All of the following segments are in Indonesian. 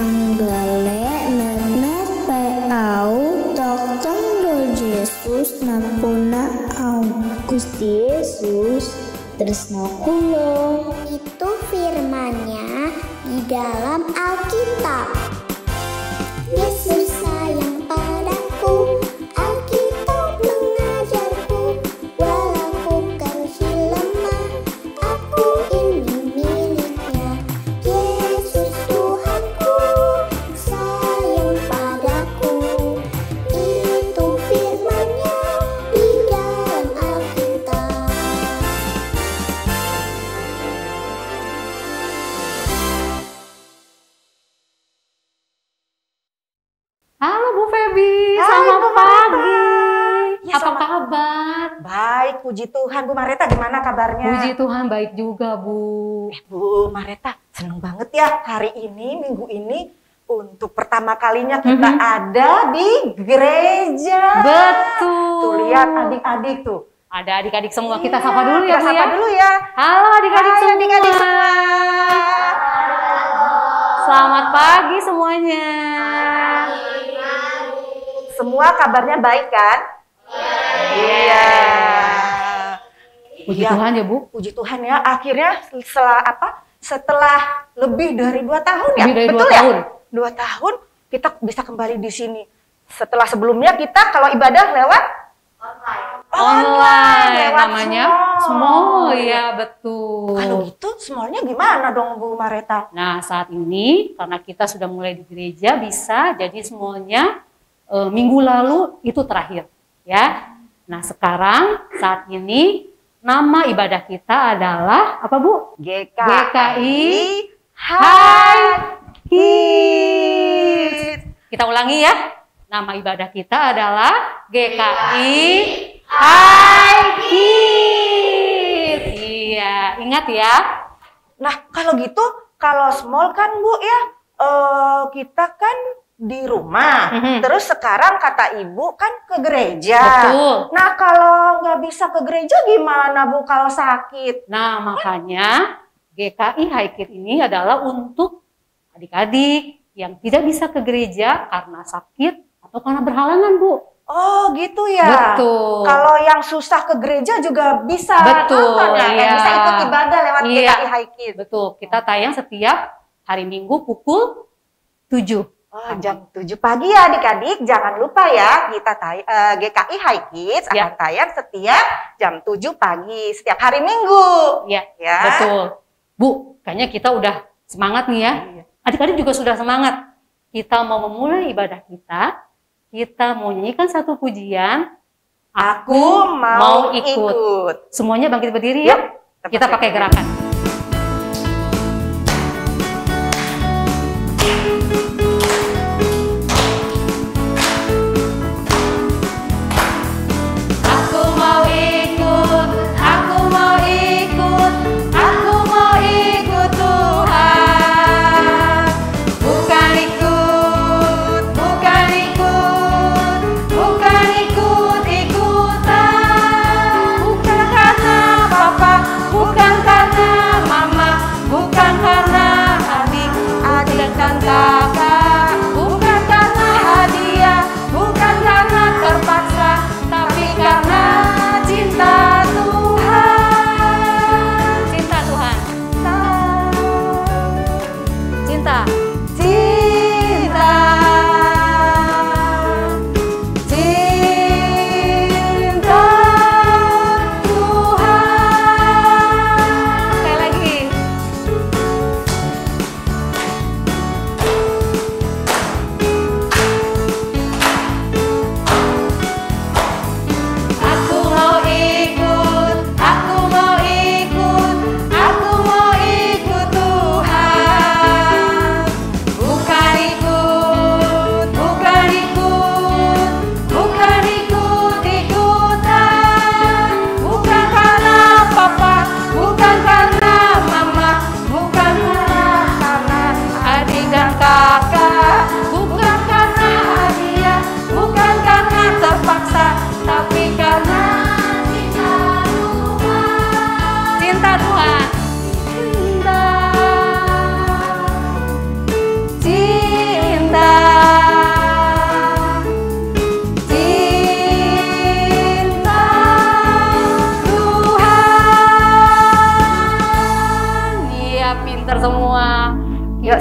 Anggale net pau dokter Yesus nampuna au. Gusti Yesus tresno kula. Itu firman-Nya di dalam Alkitab. Yesus sayang padaku, Alkitab mengajarku, walau bukan si lemah, aku ini miliknya. Yesus Tuhanku, sayang padaku, itu firman-Nya di dalam Alkitab. Halo Bu Febi, Hai, selamat Bu pagi. Ya, Apa selamat- kabar? Baik, puji Tuhan. Bu Mareta gimana kabarnya? Puji Tuhan baik juga Bu. Bu Mareta, seneng banget ya hari ini, minggu ini untuk pertama kalinya kita ada di gereja. Betul. Tuh lihat adik-adik tuh. Ada adik-adik semua, kita sapa dulu ya Kita Bu sapa ya. dulu ya. Halo adik-adik Hai, semua. adik-adik semua. Selamat pagi semuanya. Semua kabarnya baik kan? Iya. Puji Iya. Tuhan ya Bu. Puji Tuhan ya, akhirnya setelah lebih dari 2 tahun ya, Lebih dari betul 2 ya? tahun. 2 tahun kita bisa kembali di sini. Setelah sebelumnya kita kalau ibadah lewat Online lewat namanya Small. Small ya betul. Kalau gitu semuanya gimana dong Bu Mareta? Nah saat ini karena kita sudah mulai di gereja bisa jadi semuanya minggu lalu itu terakhir ya. Nah sekarang saat ini nama ibadah kita adalah apa Bu? GKI Hai Kids. Kita ulangi ya. Nama ibadah kita adalah GKI Hai Kids. Iya, ingat ya. Nah kalau gitu, kalau small kan Bu ya, kita kan di rumah. Terus sekarang kata Ibu kan ke gereja. Betul. Nah kalau nggak bisa ke gereja gimana Bu kalau sakit? Nah, makanya GKI High Kids ini adalah untuk adik-adik yang tidak bisa ke gereja karena sakit atau karena berhalangan, Bu. Oh gitu ya. Betul. Kalau yang susah ke gereja juga bisa Betul, nonton ya, iya. bisa ikut ibadah lewat Iya. GKI High Kids. Betul, kita tayang setiap hari Minggu pukul 7. Oh, jam 7 pagi ya adik-adik, jangan lupa ya kita GKI High Kids Ya. akan tayang setiap jam 7 pagi setiap hari Minggu. Iya, Ya. betul. Bu, kayaknya kita udah semangat nih ya. Iya. Adik-adik juga sudah semangat. Kita mau memulai ibadah kita mau nyanyikan satu pujian. Aku mau ikut. Semuanya bangkit berdiri ya. Yuk, Kita pakai gerakan. Aku mau ikut, aku mau ikut, aku mau ikut Tuhan. Bukan ikut, bukan ikut, bukan ikut-ikutan. Bukan karena papa, bukan karena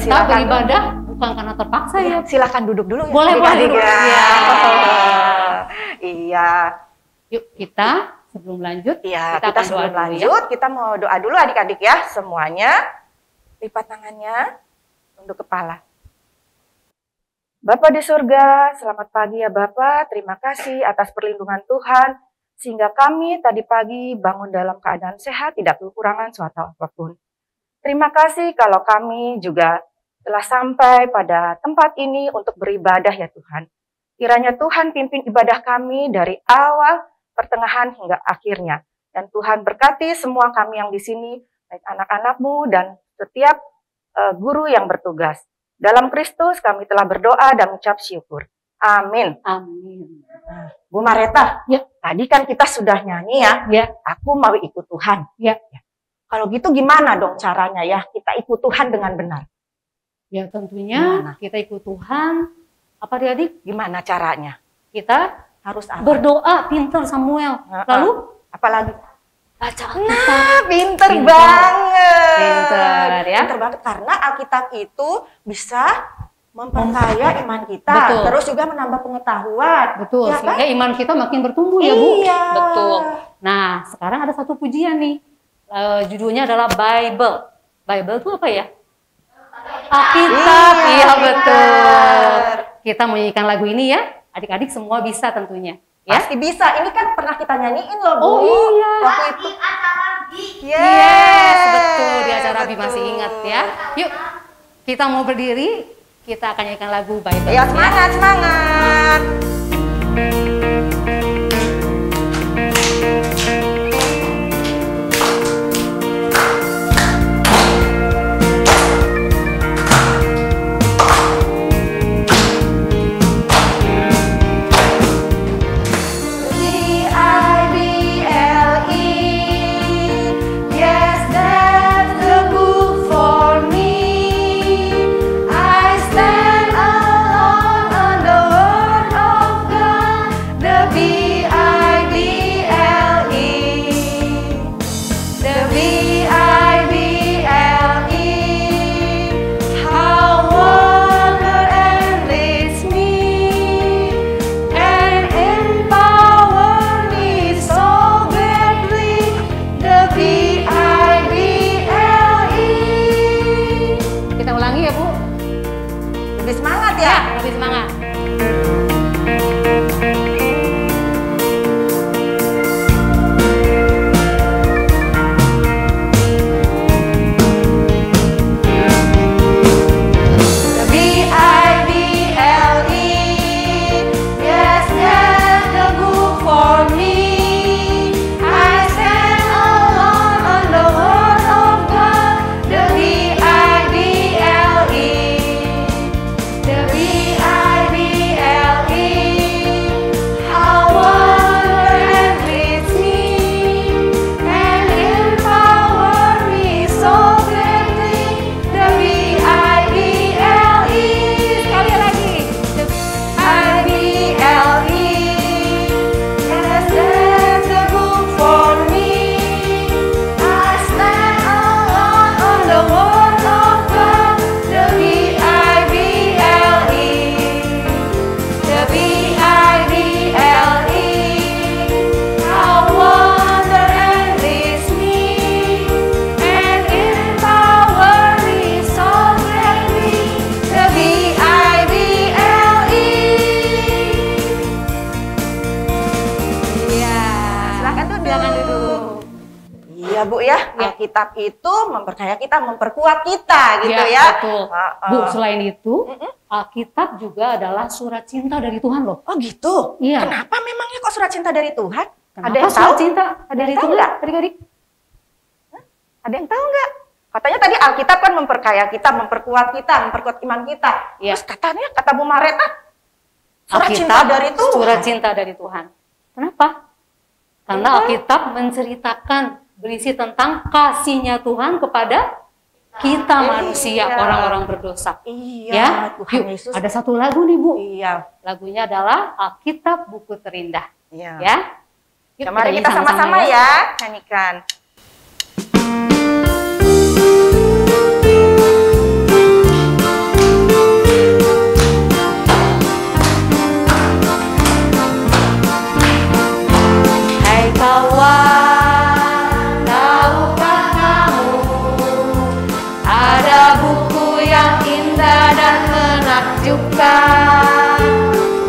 kita beribadah bukan karena terpaksa ya. Silakan duduk dulu ya. Boleh duduk. Ya. Ya. Iya. Yuk kita sebelum lanjut, Iya, kita kita akan sebelum doa dulu lanjut, kita mau doa dulu adik-adik ya, semuanya. Lipat tangannya, tunduk kepala. Bapa di surga, selamat pagi ya Bapak. Terima kasih atas perlindungan Tuhan, sehingga kami tadi pagi bangun dalam keadaan sehat, tidak kekurangan suatu apapun. Terima kasih kalau kami juga telah sampai pada tempat ini untuk beribadah ya Tuhan. Kiranya Tuhan pimpin ibadah kami dari awal, pertengahan hingga akhirnya. Dan Tuhan berkati semua kami yang di sini, baik anak-anak-Mu dan setiap guru yang bertugas. Dalam Kristus kami telah berdoa dan mengucap syukur. Amin. Amin. Bu Mareta, Ya. tadi kan kita sudah nyanyi ya. Ya. Aku mau ikut Tuhan. Ya. Kalau gitu gimana dong caranya ya kita ikut Tuhan dengan benar? Ya tentunya kita ikut Tuhan. Apa adik-adik? Gimana caranya? Kita Harus apa? berdoa pintar Samuel. Lalu apalagi? baca Alkitab. Nah, pinter Pinter. banget. Pinter ya. Pinter banget karena Alkitab itu bisa memperkaya iman kita, Betul. terus juga menambah pengetahuan. Betul, Ya kan? sehingga iman kita makin bertumbuh ya Bu. Iya. Betul. Nah, sekarang ada satu pujian nih. Judulnya adalah Bible. Bible itu apa ya? Alkitab. Iya betul. Kita menyanyikan lagu ini ya. Adik-adik semua bisa tentunya. Ya. Pasti bisa. Ini kan pernah kita nyanyiin loh, Bu. Oh iya. Waktu itu. Yes, betul. Di acara Bi masih betul. ingat ya. Yuk, kita mau berdiri. Kita akan nyanyikan lagu Bible. Ya, semangat, semangat. Yes, that's the book for me. I stand alone on the word of God, the B-I-B-L-E. The B-I-B-L-E. How wonder and leads me and empower me so greatly. The B-I-B-L-E. Kita ulangi ya Bu. Lebih semangat ya. Ya, lebih semangat. The B-I-B-L-E. Yes, that's the book for me. I stand alone on the word of God. The B-I-B-L-E. The B-I-B-L-E. How wonder and leads me and empower me so greatly. The B-I-B-L-E. Sekali lagi. The B-I-B-L-E. Yes, that's the book for me. I stand alone on the word of God. The B-I-B-L-E. The B-I-B-L-E. How wonder and leads me and empower me so greatly. The B-I-B-L-E. Iya. Silakan duduk. Silakan duduk. Iya Bu ya, Alkitab itu memperkaya kita, memperkuat kita gitu Ya, ya. betul. Bu, selain itu, Alkitab juga adalah surat cinta dari Tuhan loh. Oh gitu? Iya. Kenapa memangnya kok surat cinta dari Tuhan? Kenapa Ada yang surat tahu? cinta dari tahu Tuhan? nggak? Adik-adik. Ada yang tahu nggak? Katanya tadi Alkitab kan memperkaya kita, memperkuat iman kita. Iya. Terus katanya, kata Bu Mareta, surat cinta Alkitab dari Tuhan. surat cinta dari Tuhan. Kenapa? Karena Alkitab menceritakan berisi tentang kasihnya Tuhan kepada kita manusia, Iya. orang-orang berdosa. Iya, Ya, Tuhan yuk, Yesus. ada satu lagu nih Bu. Iya. Lagunya adalah Alkitab Buku Terindah. Iya. Ya, yuk, Ya, mari nyanyi kita sama-sama ya, nyanyikan. menakjubkan,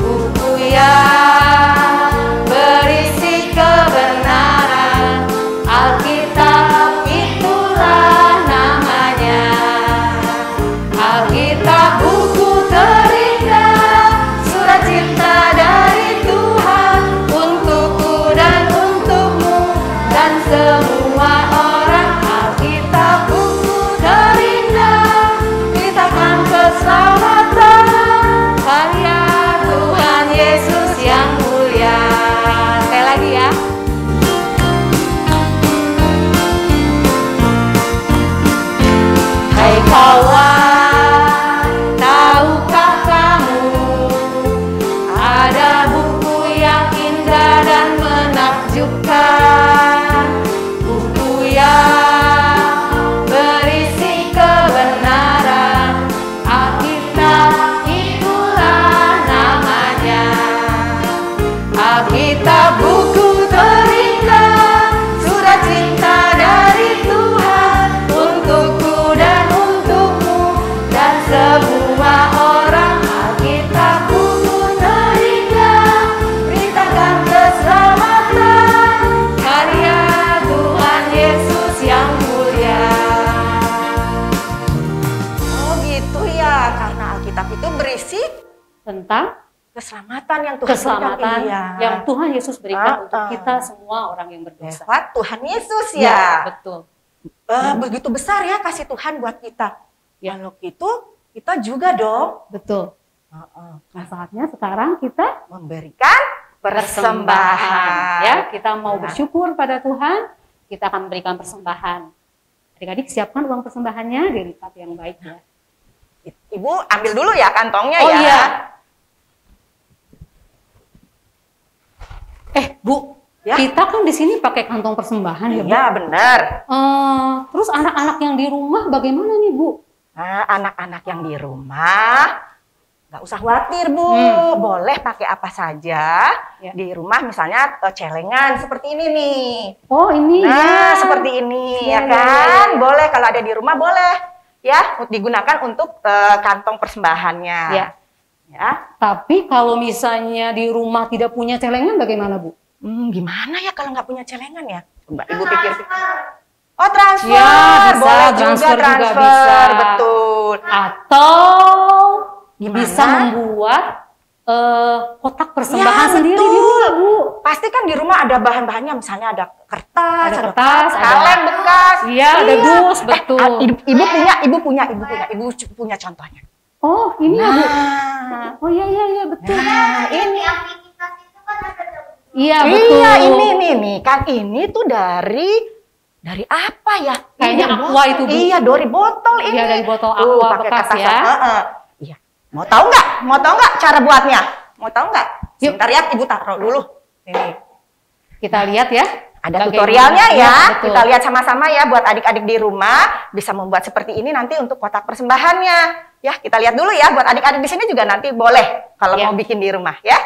buku yang berisi kebenaran, Alkitab itulah namanya. Alkitab buku terindah, surat cinta dari Tuhan untukku dan untukmu dan semua orang. Alkitab buku terindah, beritakan keselamatan, karya Tuhan Yesus yang mulia. Sekali lagi ya. Hai kawan, tahukah kamu ada buku yang indah dan menakjubkan, buku yang berisi kebenaran, Alkitab itulah namanya. Alkitab buku terindah, surat cinta dari Tuhan untukku dan untukmu dan semua orang. Alkitab buku terindah, beritakan keselamatan, karya Tuhan Yesus yang mulia. Oh gitu ya, karena Alkitab itu berisi Tentang keselamatan yang Tuhan keselamatan berikan. Iya. yang Tuhan Yesus berikan untuk Ah. kita semua orang yang berdosa. Lewat Tuhan Yesus Ya, ya. betul. Begitu besar ya kasih Tuhan buat kita. Ya. Kalau gitu kita juga dong Betul. Nah, saatnya sekarang kita memberikan persembahan. ya. Kita mau Nah. bersyukur pada Tuhan, kita akan memberikan persembahan. Adik-adik siapkan uang persembahannya dari tempat yang baik ya. Ibu ambil dulu ya kantongnya Oh ya. iya. Bu, Ya. kita kan di sini pakai kantong persembahan ya, Bu. Iya benar. Terus anak-anak yang di rumah bagaimana nih, Bu? Nah, anak-anak yang di rumah nggak usah khawatir Bu, boleh pakai apa saja Ya. di rumah, misalnya celengan seperti ini nih. Oh, ini Nah, ya. seperti ini Ya, ya ya, kan, boleh kalau ada di rumah boleh ya digunakan untuk kantong persembahannya. Ya. Ya. Tapi kalau misalnya di rumah tidak punya celengan bagaimana, Bu? Gimana ya kalau nggak punya celengan ya? Coba Ibu pikir-pikir. Oh transfer, Ya, bisa, boleh transfer juga juga transfer, bisa. betul. Atau Gimana? bisa membuat kotak persembahan Ya, sendiri betul. di rumah, Bu. Pasti kan di rumah ada bahan-bahannya, misalnya ada kertas, Ada kertas, ada- kaleng bekas. Iya, ada dus, betul. Ibu punya contohnya. Oh, ini ya, Bu. Nah, Oh iya, betul. ini. Iya, betul. Iya, ini nih kan ini tuh dari apa ya? Kayaknya Ini Aqua itu, Bu. Iya, dari botol ini. Iya, dari botol Tuh, Aqua pakai bekas kertas. ya. Iya. Mau tahu nggak? Cara buatnya? Mau tahu nggak? Yuk. Sebentar ya, Ibu taruh dulu. Ini. Kita lihat ya. Ada Bagaimana. tutorialnya ya. Iya, betul. Kita lihat sama-sama ya buat adik-adik di rumah bisa membuat seperti ini nanti untuk kotak persembahannya. Ya, kita lihat dulu ya buat adik-adik di sini juga nanti boleh kalau Ya. mau bikin di rumah ya.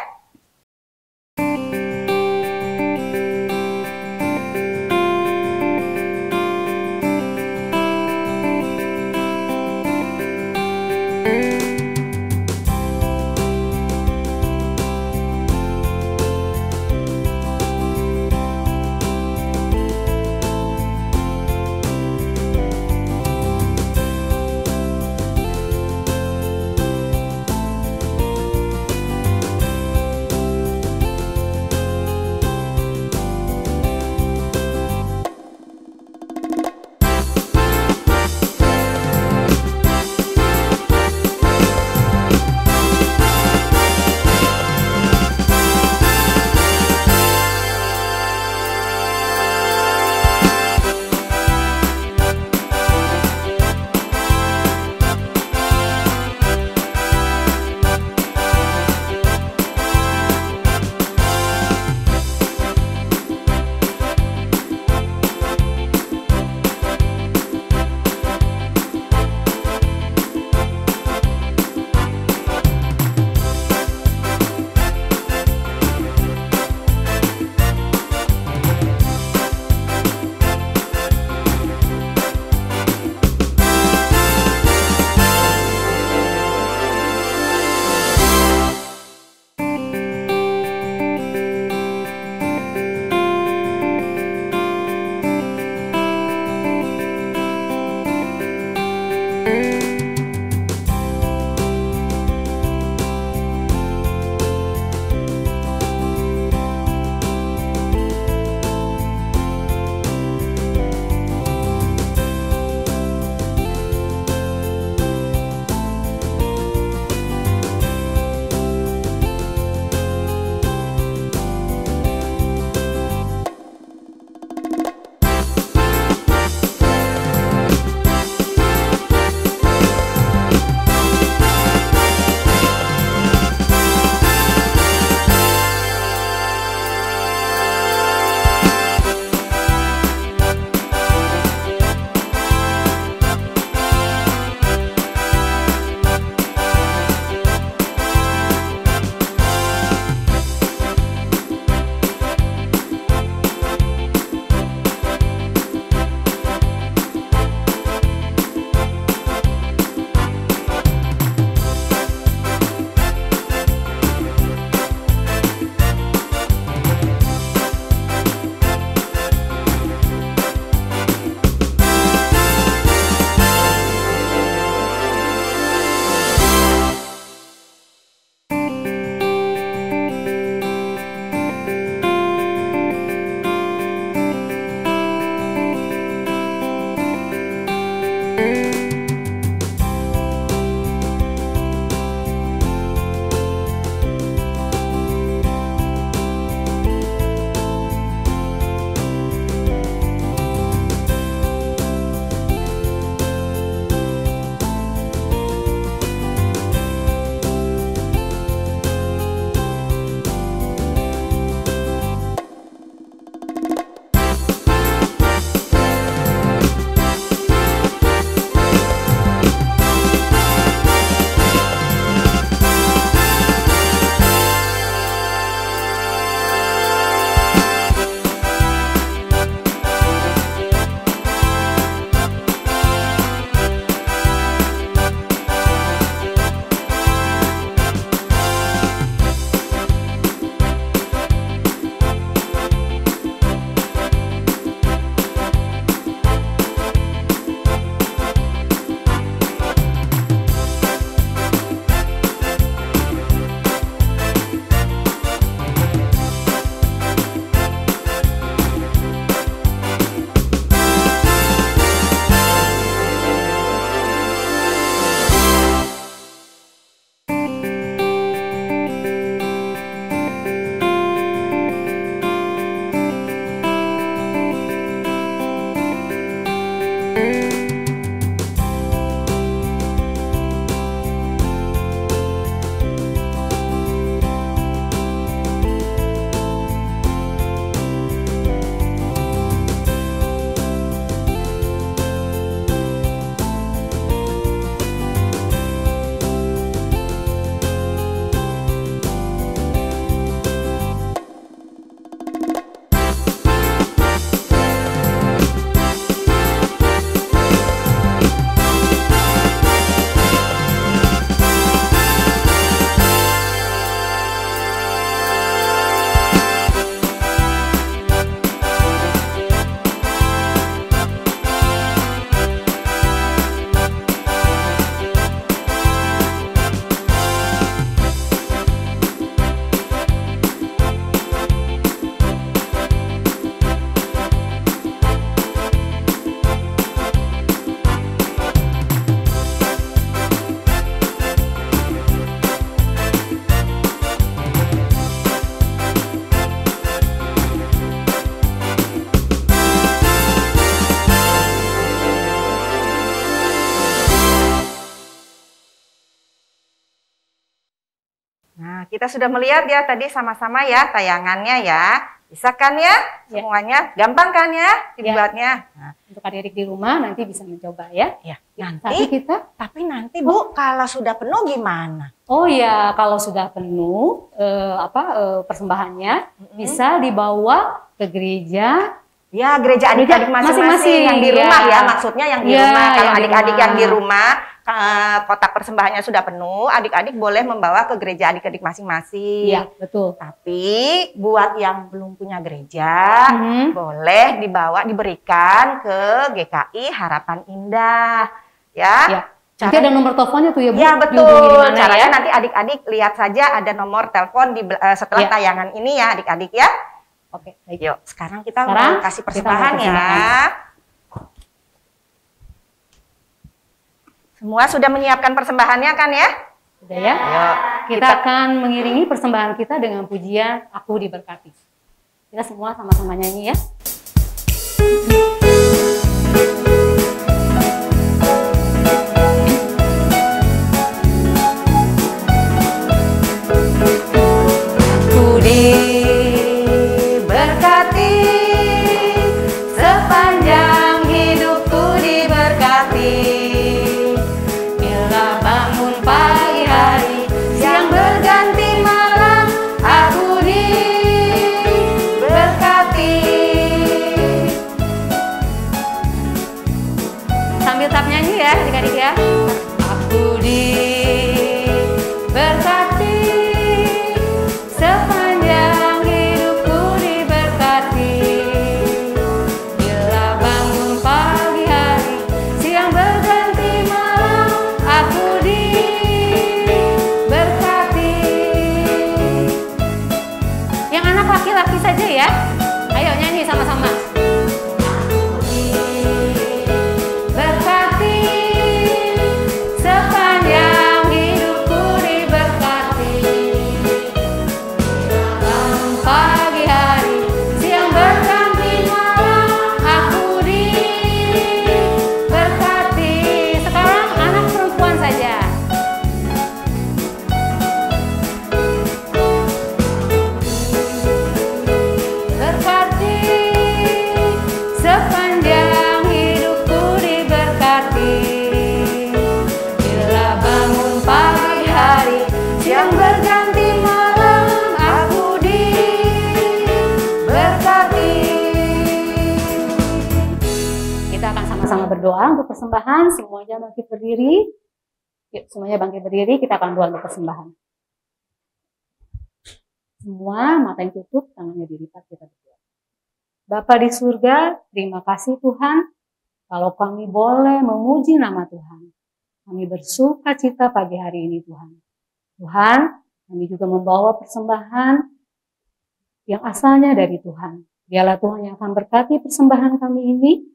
Nah, kita sudah melihat ya tadi sama-sama ya tayangannya ya. Bisa kan ya? Semuanya gampang kan ya dibuatnya? Nah, untuk adik-adik di rumah nanti bisa mencoba ya. ya. Tapi nanti Bu, kalau sudah penuh gimana? Oh ya, kalau sudah penuh persembahannya bisa dibawa ke gereja. Ya, gereja adik-adik masing-masing yang di rumah ya, maksudnya yang di rumah. Kalau adik-adik yang di rumah kotak persembahannya sudah penuh, adik-adik boleh membawa ke gereja adik-adik masing-masing. Iya, betul. Tapi buat yang belum punya gereja, boleh diberikan ke GKI Harapan Indah. Ya. Nanti ada nomor teleponnya tuh ya Bu. Ya betul. Caranya nanti adik-adik lihat saja ada nomor telepon setelah tayangan ini ya adik-adik ya. Oke, baik. Yuk, sekarang kita mau kasih persembahan ya. Semua sudah menyiapkan persembahannya kan ya? Sudah ya? Yuk, kita akan mengiringi persembahan kita dengan pujian Aku Diberkati. Kita semua sama-sama nyanyi ya. Berdoa untuk persembahan, semuanya bangkit berdiri. Yuk, semuanya bangkit berdiri, kita akan doa untuk persembahan. Semua mata yang tutup, tangannya dilipat, kita berdoa. Bapa di surga, terima kasih Tuhan, kalau kami boleh memuji nama Tuhan. Kami bersuka cita pagi hari ini Tuhan. Tuhan, kami juga membawa persembahan yang asalnya dari Tuhan. Biarlah Tuhan yang akan berkati persembahan kami ini,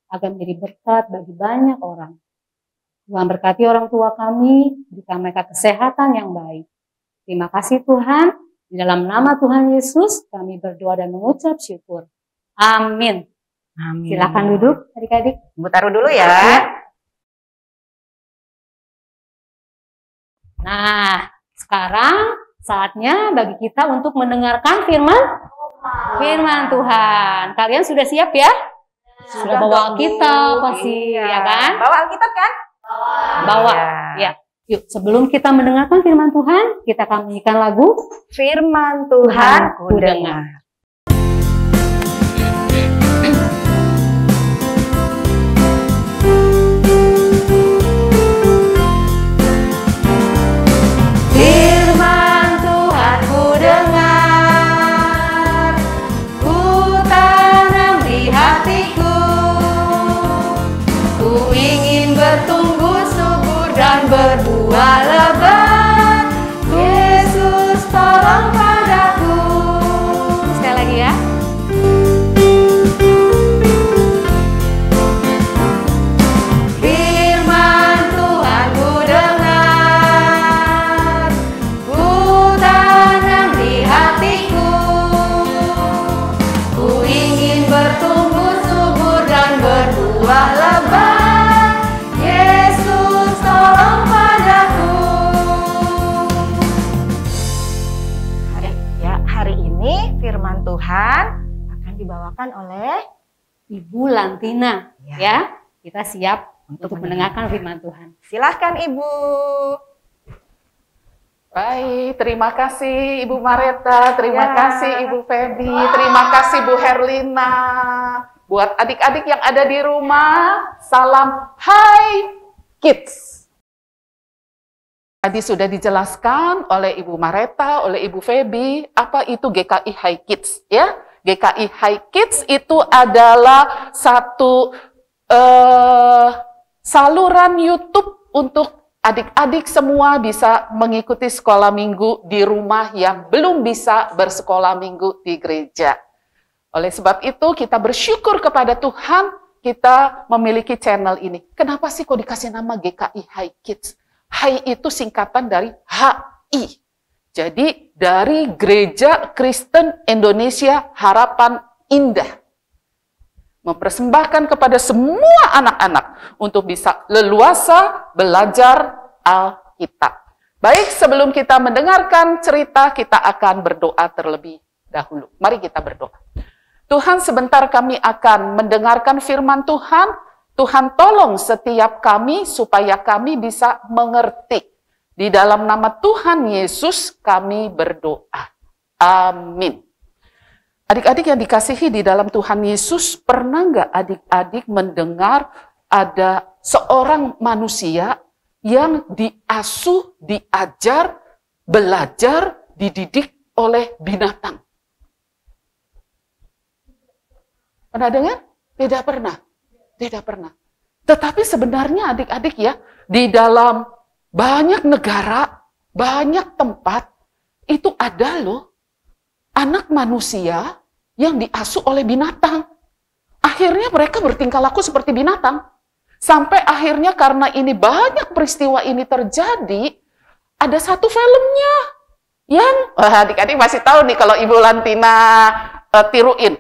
agar menjadi berkat bagi banyak orang. Tuhan berkati orang tua kami, berikan mereka kesehatan yang baik. Terima kasih Tuhan, di dalam nama Tuhan Yesus kami berdoa dan mengucap syukur. Amin. Amin. Silakan duduk adik-adik. Ibu taruh dulu ya. Nah, sekarang saatnya bagi kita untuk mendengarkan firman Tuhan. Kalian sudah siap ya? Sudah bawa Alkitab pasti, ya kan? Bawa Alkitab kan? Bawa, ya. Yuk, sebelum kita mendengarkan firman Tuhan, kita akan menyanyikan lagu Firman Tuhan ku dengar. Firman Tuhan ku dengar, ku tanam di hatiku. Ku ingin bertumbuh subur dan berbuah lebat. Yesus tolong padaku. Tuhan akan dibawakan oleh Ibu Lantina. Ya. Ya, kita siap Untuk untuk mendengarkan firman Tuhan. Silahkan Ibu. Baik, terima kasih Ibu Mareta, terima Ya. kasih Ibu Feby, terima kasih Bu Herlina. Buat adik-adik yang ada di rumah, salam Hai Kids. Tadi sudah dijelaskan oleh Ibu Mareta, oleh Ibu Feby, apa itu GKI Hai Kids, ya? GKI Hai Kids itu adalah satu saluran YouTube untuk adik-adik semua bisa mengikuti sekolah minggu di rumah yang belum bisa bersekolah minggu di gereja. Oleh sebab itu kita bersyukur kepada Tuhan kita memiliki channel ini. Kenapa sih kok dikasih nama GKI Hai Kids? Hai itu singkatan dari HI. Jadi dari Gereja Kristen Indonesia Harapan Indah. Mempersembahkan kepada semua anak-anak untuk bisa leluasa belajar Alkitab. Baik, sebelum kita mendengarkan cerita, kita akan berdoa terlebih dahulu. Mari kita berdoa. Tuhan, sebentar kami akan mendengarkan firman Tuhan. Tuhan tolong setiap kami supaya kami bisa mengerti. Di dalam nama Tuhan Yesus kami berdoa. Amin. Adik-adik yang dikasihi di dalam Tuhan Yesus, pernah nggak adik-adik mendengar ada seorang manusia yang diasuh, diajar, belajar, dididik oleh binatang? Pernah dengar? Tidak pernah. Tidak pernah. Tetapi sebenarnya adik-adik ya, di dalam banyak negara, banyak tempat, itu ada loh anak manusia yang diasuh oleh binatang. Akhirnya mereka bertingkah laku seperti binatang. Sampai akhirnya karena ini banyak peristiwa ini terjadi, ada satu filmnya yang adik-adik masih tahu nih kalau Ibu Lantina tiruin.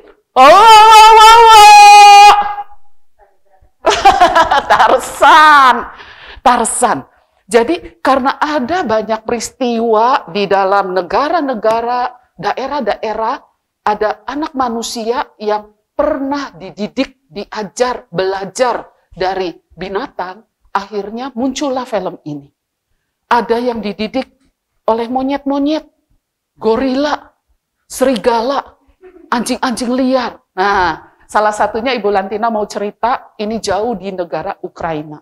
Tarzan. Jadi karena ada banyak peristiwa di dalam negara-negara, daerah-daerah, ada anak manusia yang pernah dididik, diajar, belajar dari binatang, akhirnya muncullah film ini. Ada yang dididik oleh monyet-monyet, gorila, serigala, anjing-anjing liar. Nah, salah satunya Ibu Lantina mau cerita, ini jauh di negara Ukraina.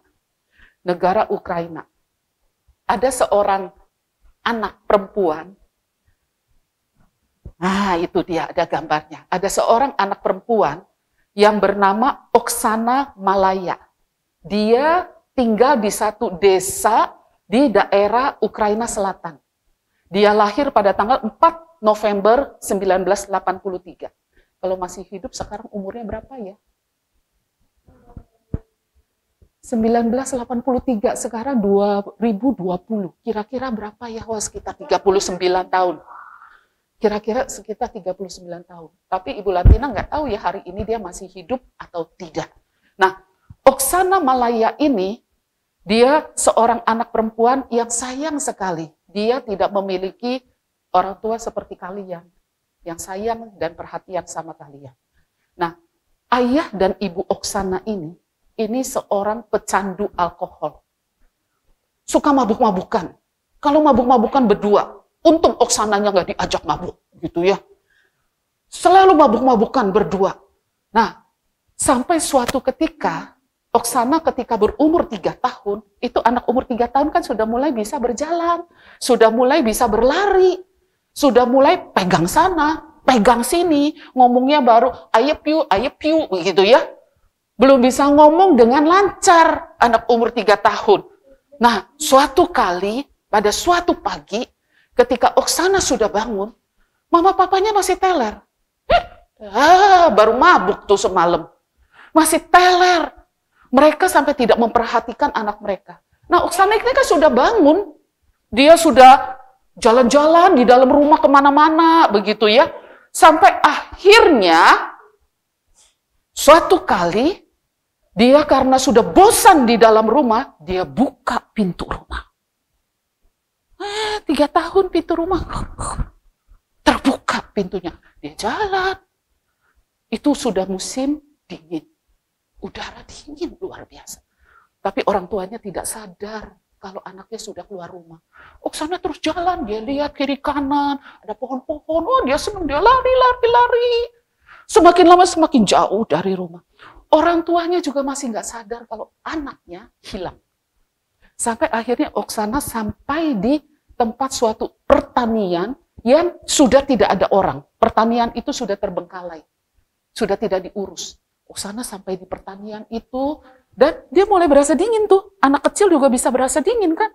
Negara Ukraina. Ada seorang anak perempuan. Nah, itu dia, ada gambarnya. Ada seorang anak perempuan yang bernama Oksana Malaya. Dia tinggal di satu desa di daerah Ukraina Selatan. Dia lahir pada tanggal 4 November 1983. Kalau masih hidup sekarang umurnya berapa ya? 1983, sekarang 2020. Kira-kira berapa ya? Wah, sekitar 39 tahun. Kira-kira sekitar 39 tahun. Tapi Ibu Lantina nggak tahu ya hari ini dia masih hidup atau tidak. Nah, Oksana Malaya ini, dia seorang anak perempuan yang sayang sekali. Dia tidak memiliki orang tua seperti kalian, yang sayang dan perhatian sama kalian. Nah, ayah dan ibu Oksana ini seorang pecandu alkohol. Suka mabuk-mabukan. Kalau mabuk-mabukan berdua, untung Oksananya nggak diajak mabuk, gitu ya. Selalu mabuk-mabukan berdua. Nah, sampai suatu ketika, Oksana ketika berumur 3 tahun, itu anak umur 3 tahun kan sudah mulai bisa berjalan, sudah mulai bisa berlari, sudah mulai pegang sana, pegang sini, ngomongnya baru ayep piu, gitu ya. Belum bisa ngomong dengan lancar, anak umur 3 tahun. Nah, suatu kali, pada suatu pagi, ketika Oksana sudah bangun, mama papanya masih teler. Baru mabuk tuh semalam. Masih teler. Mereka sampai tidak memperhatikan anak mereka. Nah, Oksana ini kan sudah bangun. Dia sudah jalan-jalan di dalam rumah kemana-mana, begitu ya. Sampai akhirnya, suatu kali, dia karena sudah bosan di dalam rumah, dia buka pintu rumah. 3 tahun pintu rumah terbuka pintunya. Dia dia jalan. Itu sudah musim dingin. Udara dingin luar biasa. Tapi orang tuanya tidak sadar kalau anaknya sudah keluar rumah. Oksana terus jalan, dia lihat kiri kanan, ada pohon-pohon, oh dia senang, dia lari. Semakin lama semakin jauh dari rumah. Orang tuanya juga masih nggak sadar kalau anaknya hilang. Sampai akhirnya Oksana sampai di tempat suatu pertanian yang sudah tidak ada orang. Pertanian itu sudah terbengkalai, sudah tidak diurus. Oksana sampai di pertanian itu, dan dia mulai berasa dingin tuh. Anak kecil juga bisa berasa dingin kan.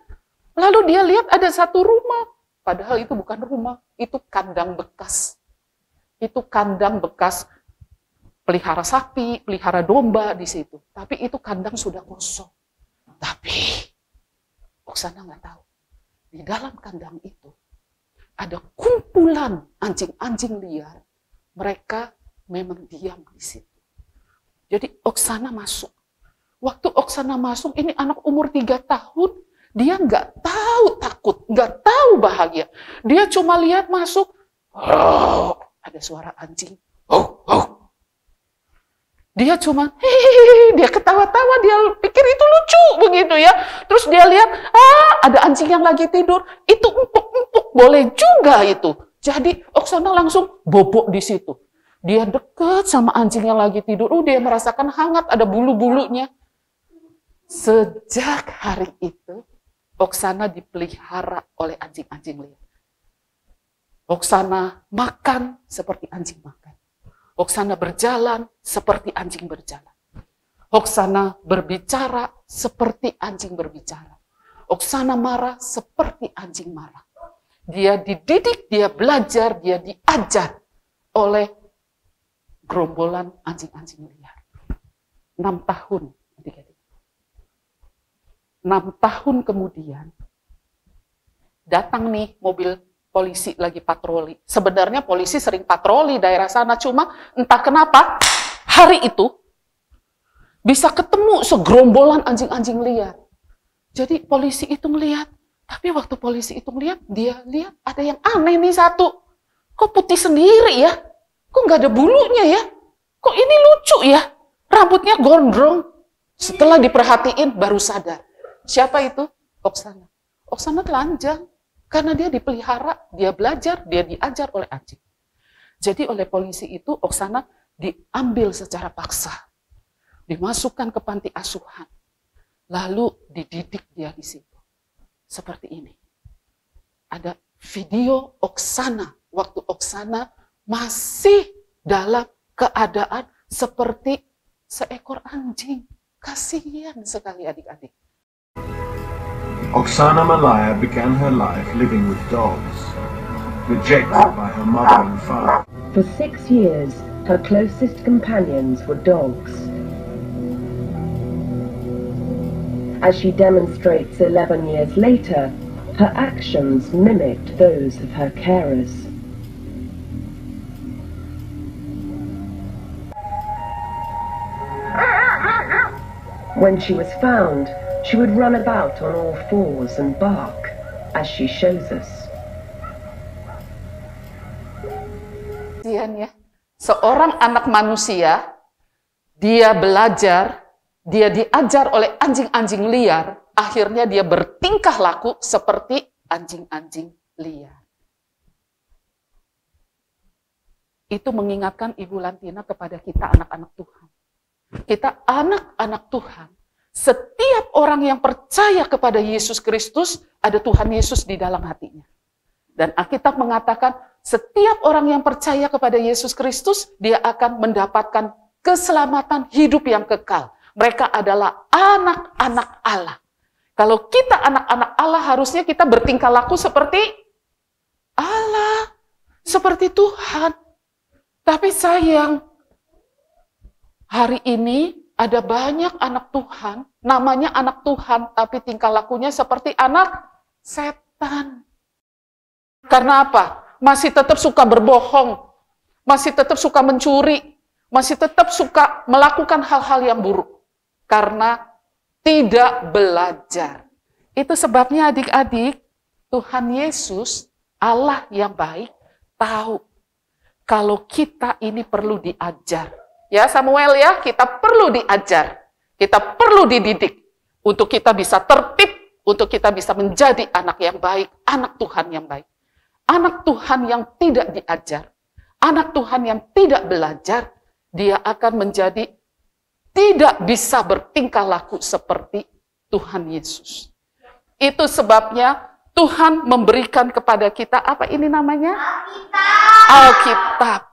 Lalu dia lihat ada satu rumah. Padahal itu bukan rumah, itu kandang bekas. Itu kandang bekas pelihara sapi, pelihara domba di situ. Tapi itu kandang sudah kosong. Tapi Oksana nggak tahu. Di dalam kandang itu ada kumpulan anjing-anjing liar. Mereka memang diam di situ. Jadi Oksana masuk. Waktu Oksana masuk, ini anak umur 3 tahun, dia nggak tahu takut, nggak tahu bahagia. Dia cuma lihat masuk, oh, ada suara anjing. Oh, oh. Dia cuma, hehehe, dia ketawa-tawa, dia pikir itu lucu begitu ya. Terus dia lihat, ada anjing yang lagi tidur, itu empuk-empuk, boleh juga itu. Jadi Oksana langsung bobok di situ. Dia deket sama anjing yang lagi tidur, dia merasakan hangat, ada bulu-bulunya. Sejak hari itu, Oksana dipelihara oleh anjing-anjing liar. Oksana makan seperti anjing makan. Oksana berjalan seperti anjing berjalan. Oksana berbicara seperti anjing berbicara. Oksana marah seperti anjing marah. Dia dididik, dia belajar, dia diajar oleh gerombolan anjing-anjing liar. 6 tahun. 6 tahun kemudian, datang nih mobil polisi lagi patroli. Sebenarnya polisi sering patroli daerah sana, cuma entah kenapa hari itu bisa ketemu segerombolan anjing-anjing liar. Jadi polisi itu ngelihat, tapi waktu polisi itu ngelihat, dia lihat ada yang aneh nih satu. Kok putih sendiri ya? Kok nggak ada bulunya ya? Kok ini lucu ya? Rambutnya gondrong. Setelah diperhatiin baru sadar. Siapa itu? Oksana. Oksana telanjang. Karena dia dipelihara, dia belajar, dia diajar oleh anjing. Jadi oleh polisi itu, Oksana diambil secara paksa. Dimasukkan ke panti asuhan. Lalu dididik dia di situ. Seperti ini. Ada video Oksana. Waktu Oksana masih dalam keadaan seperti seekor anjing. Kasihan sekali adik-adik. Oksana Malaya began her life living with dogs, rejected by her mother and father. For 6 years, her closest companions were dogs. As she demonstrates 11 years later, her actions mimicked those of her carers. When she was found, she would run about on all fours and bark, as she shows us. Ya. Seorang anak manusia, dia belajar, dia diajar oleh anjing-anjing liar, akhirnya dia bertingkah laku seperti anjing-anjing liar. Itu mengingatkan Ibu Lantina kepada kita anak-anak Tuhan. Kita anak-anak Tuhan. Setiap orang yang percaya kepada Yesus Kristus, ada Tuhan Yesus di dalam hatinya. Dan Alkitab mengatakan, setiap orang yang percaya kepada Yesus Kristus, dia akan mendapatkan keselamatan hidup yang kekal. Mereka adalah anak-anak Allah. Kalau kita anak-anak Allah, harusnya kita bertingkah laku seperti Allah, seperti Tuhan. Tapi sayang, hari ini ada banyak anak Tuhan, namanya anak Tuhan, tapi tingkah lakunya seperti anak setan. Karena apa? Masih tetap suka berbohong, masih tetap suka mencuri, masih tetap suka melakukan hal-hal yang buruk. Karena tidak belajar. Itu sebabnya adik-adik, Tuhan Yesus, Allah yang baik, tahu kalau kita ini perlu diajar. Ya Samuel ya, kita perlu diajar. Kita perlu dididik untuk kita bisa tertib, untuk kita bisa menjadi anak yang baik, anak Tuhan yang baik. Anak Tuhan yang tidak diajar, anak Tuhan yang tidak belajar, dia akan menjadi tidak bisa bertingkah laku seperti Tuhan Yesus. Itu sebabnya Tuhan memberikan kepada kita, apa ini namanya? Alkitab.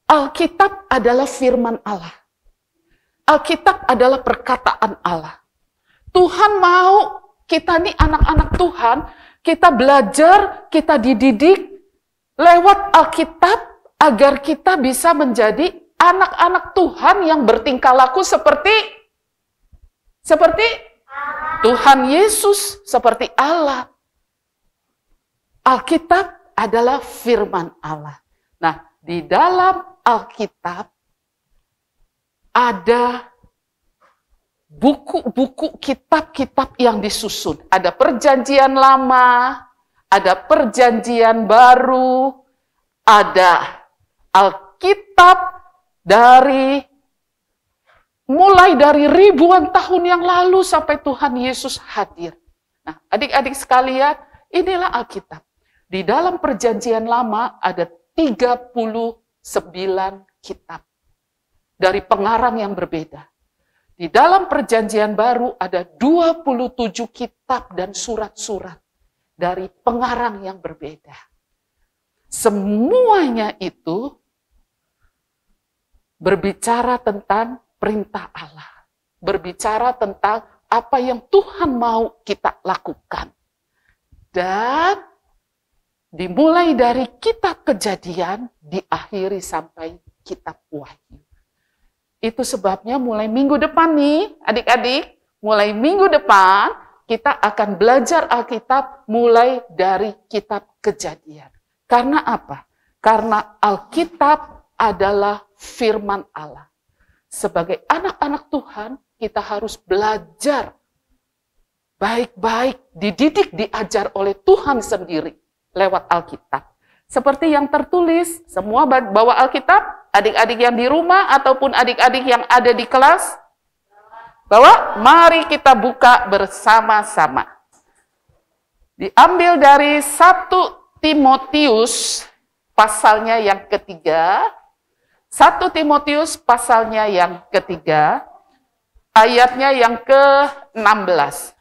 Alkitab adalah firman Allah. Alkitab adalah perkataan Allah. Tuhan mau kita nih anak-anak Tuhan, kita belajar, kita dididik lewat Alkitab agar kita bisa menjadi anak-anak Tuhan yang bertingkah laku seperti Tuhan Yesus, seperti Allah. Alkitab adalah firman Allah. Nah, di dalam Alkitab ada buku-buku kitab-kitab yang disusun. Ada perjanjian lama, ada perjanjian baru, ada Alkitab mulai dari ribuan tahun yang lalu sampai Tuhan Yesus hadir. Nah, adik-adik sekalian, inilah Alkitab. Di dalam perjanjian lama ada 39 kitab dari pengarang yang berbeda. Di dalam perjanjian baru ada 27 kitab dan surat-surat dari pengarang yang berbeda. Semuanya itu berbicara tentang perintah Allah. Berbicara tentang apa yang Tuhan mau kita lakukan. Dan dimulai dari kitab Kejadian, diakhiri sampai kitab Wahyu. Itu sebabnya mulai minggu depan nih, adik-adik, mulai minggu depan kita akan belajar Alkitab mulai dari kitab Kejadian. Karena apa? Karena Alkitab adalah firman Allah. Sebagai anak-anak Tuhan, kita harus belajar baik-baik, dididik, diajar oleh Tuhan sendiri lewat Alkitab. Seperti yang tertulis, semua bawa Alkitab, adik-adik yang di rumah ataupun adik-adik yang ada di kelas, bawa, mari kita buka bersama-sama. Diambil dari 1 Timotius pasalnya yang ketiga, 1 Timotius pasalnya yang ketiga, ayatnya yang ke-16.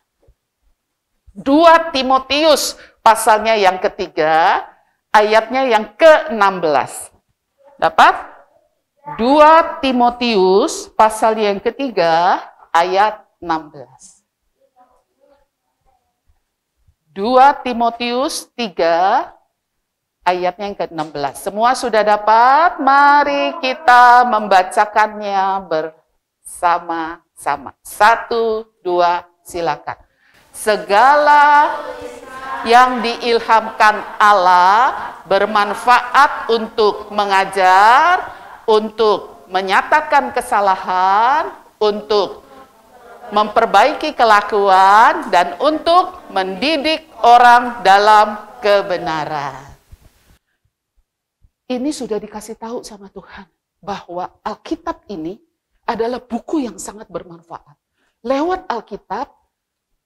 2 Timotius pasalnya yang ketiga, ayatnya yang ke-16. Dapat? 2 Timotius pasal yang ketiga, ayat 16. 2 Timotius 3, ayatnya yang ke-16. Semua sudah dapat? Mari kita membacakannya bersama-sama. 1, 2, silakan. Segala yang diilhamkan Allah bermanfaat untuk mengajar, untuk menyatakan kesalahan, untuk memperbaiki kelakuan, dan untuk mendidik orang dalam kebenaran. Ini sudah dikasih tahu sama Tuhan bahwa Alkitab ini adalah buku yang sangat bermanfaat. Lewat Alkitab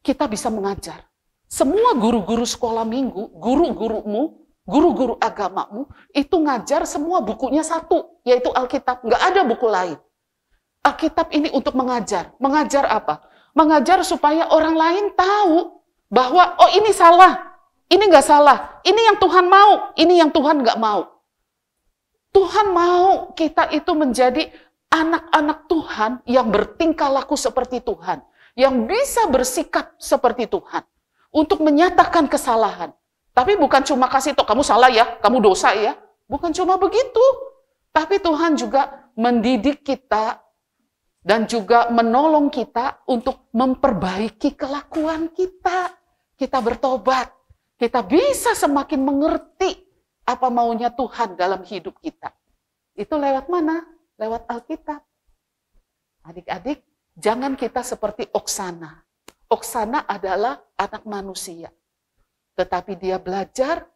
kita bisa mengajar. Semua guru-guru sekolah minggu, guru-gurumu, guru-guru agamamu, itu ngajar semua bukunya satu, yaitu Alkitab. Nggak ada buku lain. Alkitab ini untuk mengajar. Mengajar apa? Mengajar supaya orang lain tahu bahwa, oh ini salah, ini nggak salah, ini yang Tuhan mau, ini yang Tuhan nggak mau. Tuhan mau kita itu menjadi anak-anak Tuhan yang bertingkah laku seperti Tuhan, yang bisa bersikap seperti Tuhan, untuk menyatakan kesalahan. Tapi bukan cuma kasih tahu, kamu salah ya, kamu dosa ya. Bukan cuma begitu. Tapi Tuhan juga mendidik kita dan juga menolong kita untuk memperbaiki kelakuan kita. Kita bertobat. Kita bisa semakin mengerti apa maunya Tuhan dalam hidup kita. Itu lewat mana? Lewat Alkitab. Adik-adik, jangan kita seperti Oksana. Oksana adalah anak manusia. Tetapi dia belajar,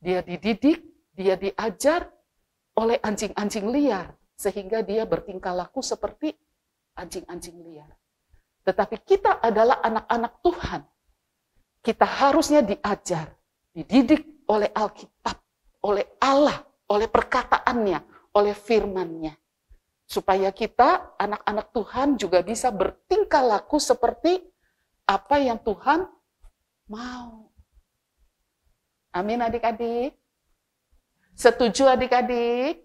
dia dididik, dia diajar oleh anjing-anjing liar, sehingga dia bertingkah laku seperti anjing-anjing liar. Tetapi kita adalah anak-anak Tuhan. Kita harusnya diajar, dididik oleh Alkitab, oleh Allah, oleh perkataannya, oleh firman-Nya. Supaya kita, anak-anak Tuhan, juga bisa bertingkah laku seperti apa yang Tuhan mau. Amin adik-adik. Setuju adik-adik?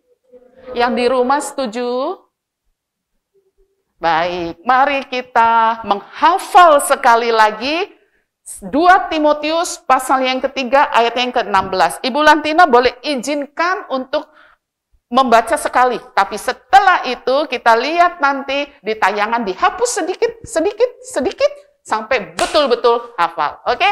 Yang di rumah setuju? Baik, mari kita menghafal sekali lagi 2 Timotius pasal yang ketiga ayat yang ke-16. Ibu Lantina boleh izinkan untuk membaca sekali, tapi setelah itu kita lihat nanti di tayangan dihapus sedikit sampai betul-betul hafal. Oke?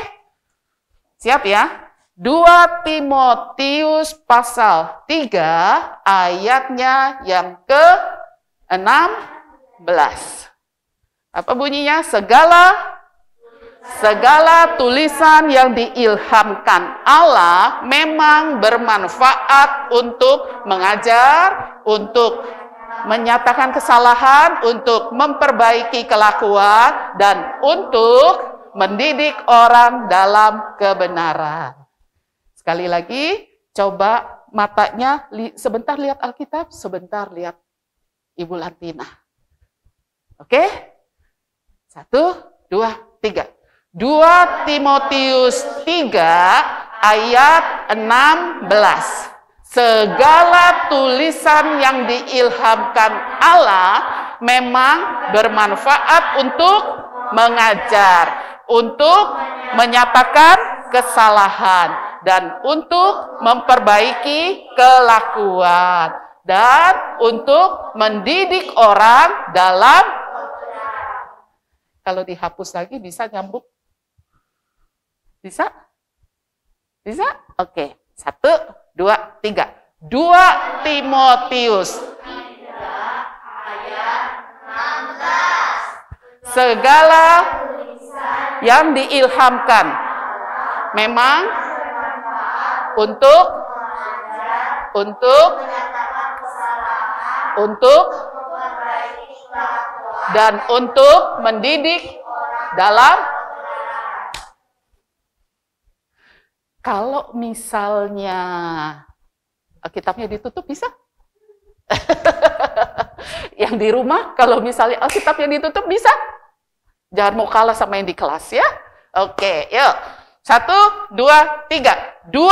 Siap ya? 2 Timotius pasal 3 ayatnya yang ke-16. Apa bunyinya? Segala tulisan yang diilhamkan Allah memang bermanfaat untuk mengajar, untuk menyatakan kesalahan, untuk memperbaiki kelakuan, dan untuk mendidik orang dalam kebenaran. Sekali lagi, coba matanya sebentar lihat Alkitab, sebentar lihat Ibu Lantina. Oke? 1, 2, 3. 2 Timotius 3 ayat 16. Segala tulisan yang diilhamkan Allah memang bermanfaat untuk mengajar, untuk menyatakan kesalahan, dan untuk memperbaiki kelakuan, dan untuk mendidik orang dalam. Kalau dihapus lagi bisa nyambung? Bisa? Bisa? Oke. 1, 2, 3. 2 Timotius. Segala yang diilhamkan memang untuk dan untuk mendidik dalam. Kalau misalnya Alkitabnya ditutup bisa? Yang di rumah kalau misalnya Alkitabnya ditutup bisa? Jangan mau kalah sama yang di kelas ya. Oke, yuk. 1, 2, 3. 2.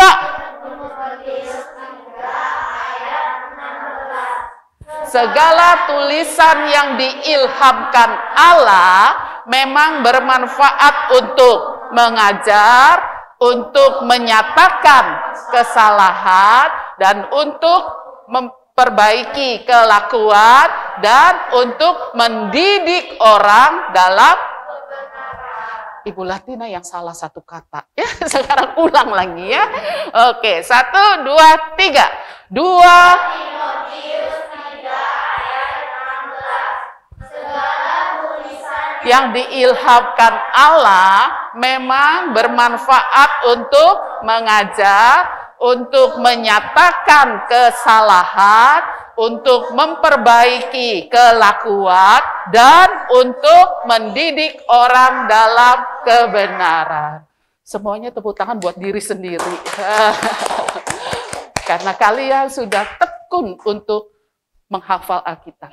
Segala tulisan yang diilhamkan Allah memang bermanfaat untuk mengajar, untuk menyatakan kesalahan, dan untuk memperbaiki kelakuan, dan untuk mendidik orang dalam. Ibu Latina yang salah satu kata. Ya, sekarang ulang lagi ya. Oke, 1, 2, 3. 2 yang diilhamkan Allah memang bermanfaat untuk mengajar, untuk menyatakan kesalahan, untuk memperbaiki kelakuan, dan untuk mendidik orang dalam kebenaran. Semuanya tepuk tangan buat diri sendiri. Karena kalian sudah tekun untuk menghafal Alkitab.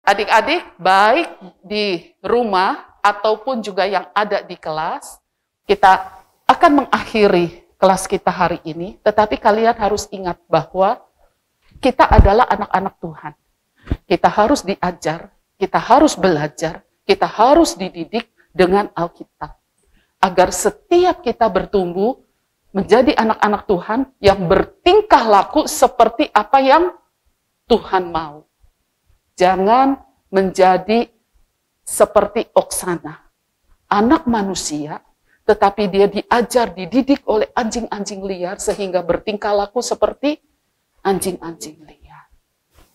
Adik-adik, baik di rumah ataupun juga yang ada di kelas, kita akan mengakhiri kelas kita hari ini, tetapi kalian harus ingat bahwa kita adalah anak-anak Tuhan. Kita harus diajar, kita harus belajar, kita harus dididik dengan Alkitab. Agar setiap kita bertumbuh menjadi anak-anak Tuhan yang bertingkah laku seperti apa yang Tuhan mau. Jangan menjadi seperti Oksana, anak manusia, tetapi dia diajar, dididik oleh anjing-anjing liar sehingga bertingkah laku seperti anjing-anjing liar.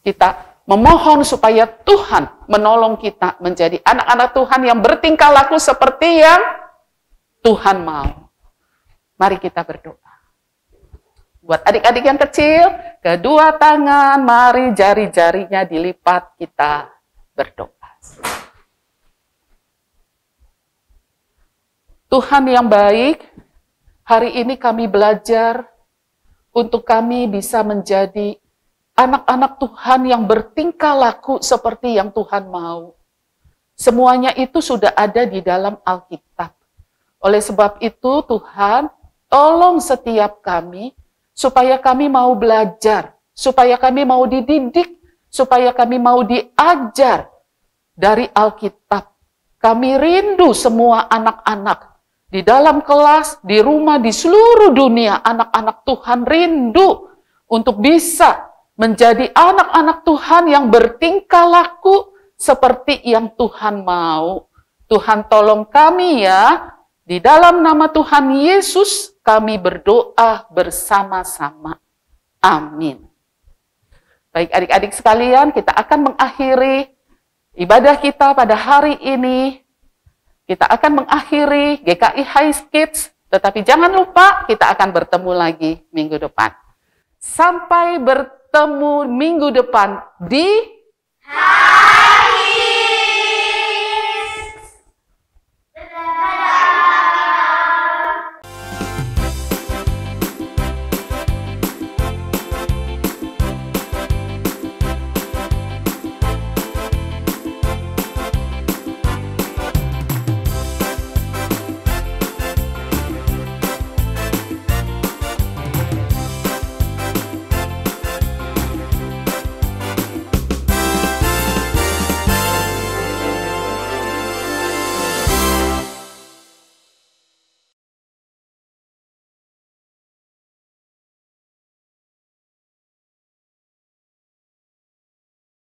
Kita memohon supaya Tuhan menolong kita menjadi anak-anak Tuhan yang bertingkah laku seperti yang Tuhan mau. Mari kita berdoa. Buat adik-adik yang kecil, Kedua tangan, mari jari-jarinya dilipat, kita berdoa. Tuhan yang baik, hari ini kami belajar untuk kami bisa menjadi anak-anak Tuhan yang bertingkah laku seperti yang Tuhan mau. Semuanya itu sudah ada di dalam Alkitab. Oleh sebab itu Tuhan, tolong setiap kami, supaya kami mau belajar, supaya kami mau dididik, supaya kami mau diajar dari Alkitab. Kami rindu semua anak-anak di dalam kelas, di rumah, di seluruh dunia, anak-anak Tuhan rindu untuk bisa menjadi anak-anak Tuhan yang bertingkah laku seperti yang Tuhan mau. Tuhan tolong kami ya, di dalam nama Tuhan Yesus kami berdoa bersama-sama. Amin. Baik adik-adik sekalian, kita akan mengakhiri ibadah kita pada hari ini. Kita akan mengakhiri GKI High Kids, tetapi jangan lupa kita akan bertemu lagi minggu depan. Sampai bertemu minggu depan di